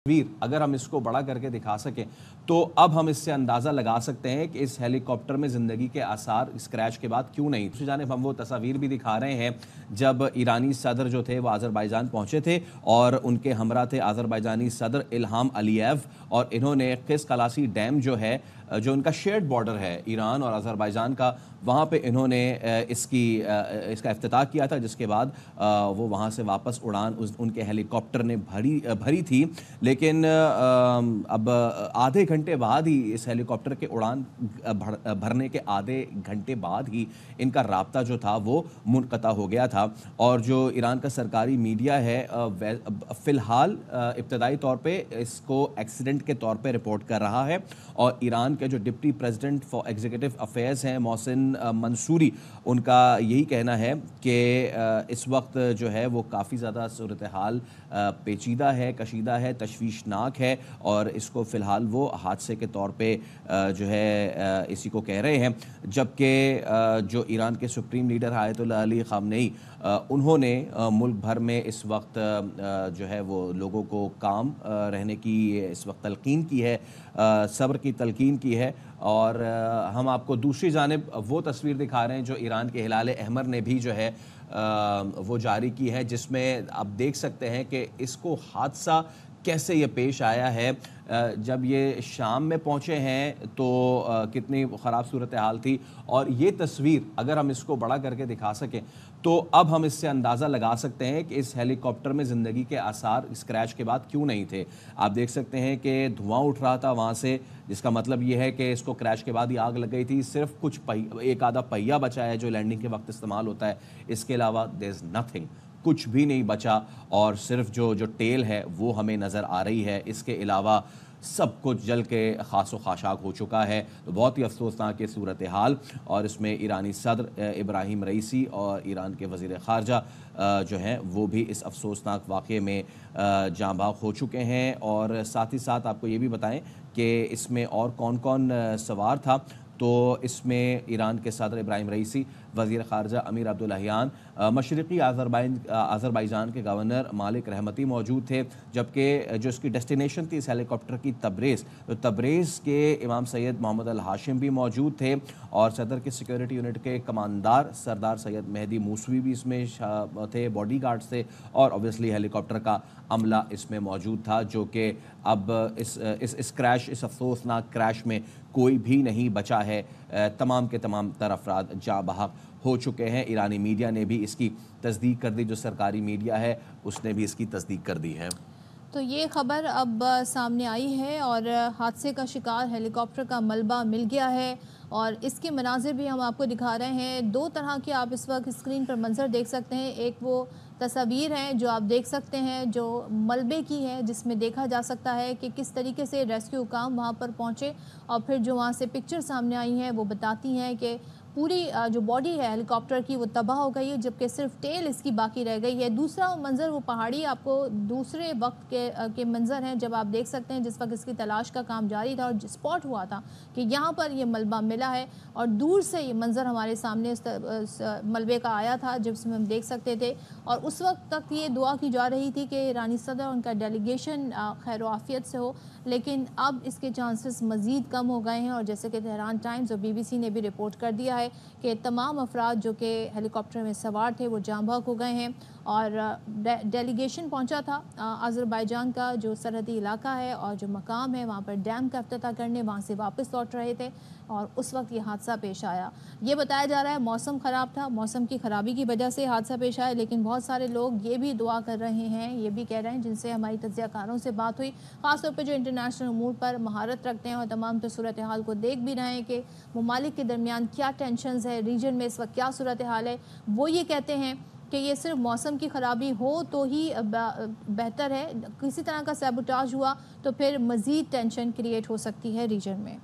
तस्वीर अगर हम इसको बड़ा करके दिखा सकें तो अब हम इससे अंदाज़ा लगा सकते हैं कि इस हेलीकॉप्टर में ज़िंदगी के आसार इस क्रैश के बाद क्यों नहीं। दूसरी जानिब हम वो तस्वीर भी दिखा रहे हैं जब ईरानी सदर जो थे वो आज़रबाईजान पहुंचे थे और उनके हमरा थे आज़रबाईजानी सदर इल्हाम अलीयेव और इन्होंने क़िस कलासी डैम जो है जो उनका शेयर्ड बॉर्डर है ईरान और आज़रबाईजान का, वहाँ पे इन्होंने इसका इफ्तिताह किया था, जिसके बाद वो वहाँ से वापस उड़ान उनके हेलीकॉप्टर ने भरी थी। लेकिन अब आधे घंटे बाद ही इस हेलीकॉप्टर के उड़ान भरने के आधे घंटे बाद ही इनका राब्ता जो था वो मुनक़ता हो गया था। और जो ईरान का सरकारी मीडिया है फ़िलहाल इब्तदाई तौर पे इसको एक्सीडेंट के तौर पे रिपोर्ट कर रहा है और ईरान के जो deputy president for executive affairs हैं मोहसिन मंसूरी, उनका यही कहना है कि इस वक्त जो है वो काफ़ी ज़्यादा सूरत हाल पेचीदा है, कशीदा है, तशवीशनाक है और इसको फ़िलहाल वो हादसे के तौर पे जो है इसी को कह रहे हैं। जबकि जो ईरान के सुप्रीम लीडर आयतुल्लाह अली ख़ामनेई, उन्होंने मुल्क भर में इस वक्त जो है वो लोगों को काम रहने की इस वक्त तलकीन की है, सब्र की तलकीन की है। और हम आपको दूसरी जानिब वो तस्वीर दिखा रहे हैं जो ईरान के हिलाल अहमर ने भी जो है वो जारी की है, जिसमें आप देख सकते हैं कि इसको हादसा कैसे ये पेश आया है। जब ये शाम में पहुँचे हैं तो कितनी ख़राब सूरत हाल थी और ये तस्वीर अगर हम इसको बड़ा करके दिखा सकें तो अब हम इससे अंदाज़ा लगा सकते हैं कि इस हेलीकॉप्टर में ज़िंदगी के आसार इस क्रैश के बाद क्यों नहीं थे। आप देख सकते हैं कि धुआं उठ रहा था वहाँ से, जिसका मतलब ये है कि इसको क्रैश के बाद ही आग लग गई थी। सिर्फ एक आधा पहिया बचा है जो लैंडिंग के वक्त इस्तेमाल होता है, इसके अलावा देयर इज़ नथिंग, कुछ भी नहीं बचा और सिर्फ जो टेल है वो हमें नज़र आ रही है। इसके अलावा सब कुछ जल के खासो खाशाक हो चुका है। तो बहुत ही अफसोसनाक सूरत हाल और इसमें ईरानी सदर इब्राहिम रईसी और ईरान के वज़ीर ख़ारजा जो हैं वो भी इस अफसोसनाक वाक़े में जाँ बाग हो चुके हैं। और साथ ही साथ आपको ये भी बताएं कि इसमें और कौन कौन सवार था। तो इसमें ईरान के सदर इब्राहिम रईसी, वज़ीर ख़ारजा अमीर अब्दुल्लाहियान, मशरक़ी आज़रबाईजान के गवर्नर मालिक रहमती मौजूद थे। जबकि जो इसकी डेस्टिनेशन थी इस हेलीकॉप्टर की तब्रेज़, तो तब्रेज़ के इमाम सैयद मोहम्मद अल हाशिम भी मौजूद थे और सदर की सिक्योरिटी यूनिट के कमांडार सरदार सैयद मेहदी मूसवी भी इसमें थे, बॉडी गार्ड्स थे और ऑब्वियसली हेलीकॉप्टर का अमला इसमें मौजूद था, जो कि अब इस क्रैश, इस अफसोसनाक क्रैश में कोई भी नहीं बचा है। तमाम के तमाम अफराद जाँ बहक हो चुके हैं। ईरानी मीडिया ने भी इसकी तस्दीक कर दी, जो सरकारी मीडिया है उसने भी इसकी तस्दीक कर दी है। तो ये खबर अब सामने आई है और हादसे का शिकार हेलीकॉप्टर का मलबा मिल गया है और इसके मनाजिर भी हम आपको दिखा रहे हैं। दो तरह के आप इस वक्त स्क्रीन पर मंजर देख सकते हैं। एक वो तस्वीर है जो आप देख सकते हैं जो मलबे की है, जिसमें देखा जा सकता है कि किस तरीके से रेस्क्यू काम वहाँ पर पहुँचे और फिर जो वहाँ से पिक्चर सामने आई हैं वो बताती हैं कि पूरी जो बॉडी है हेलीकॉप्टर की वो तबाह हो गई है, जबकि सिर्फ टेल इसकी बाकी रह गई है। दूसरा मंज़र वो पहाड़ी आपको दूसरे वक्त के मंज़र हैं जब आप देख सकते हैं जिस वक्त इसकी तलाश का काम जारी था और स्पॉट हुआ था कि यहाँ पर ये मलबा मिला है और दूर से ये मंज़र हमारे सामने इस मलबे का आया था जिसमें हम देख सकते थे। और उस वक्त तक ये दुआ की जा रही थी कि ईरानी सदर उनका डेलीगेशन खैर आफियत से हो, लेकिन अब इसके चांसेस मज़ीद कम हो गए हैं। और जैसे कि तेहरान टाइम्स और BBC ने भी रिपोर्ट कर दिया है कि तमाम अफराद जो कि हेलीकॉप्टर में सवार थे वो जाँ बहक हो गए हैं और डेलीगेशन पहुंचा था आज़रबाईजान का जो सरहदी इलाका है और जो मकाम है वहाँ पर डैम का इफ्तिताह करने, वहाँ से वापस लौट रहे थे और उस वक्त ये हादसा पेश आया। ये बताया जा रहा है मौसम ख़राब था, मौसम की ख़राबी की वजह से हादसा पेश आया, लेकिन बहुत सारे लोग ये भी दुआ कर रहे हैं, ये भी कह रहे हैं जिनसे हमारी तज्ज़ियाकारों से बात हुई, ख़ासतौर पर जो इंटरनेशनल अमूर पर महारत रखते हैं और तमाम तो सूरत हाल को देख भी रहे हैं कि ममालिक के दरमियान क्या टेंशन्स है, रीजन में इस वक्त क्या सूरत हाल है। वो ये कहते हैं कि ये सिर्फ मौसम की ख़राबी हो तो ही बेहतर है, किसी तरह का सैबोटाज हुआ तो फिर मज़ीद टेंशन क्रिएट हो सकती है रीजन में।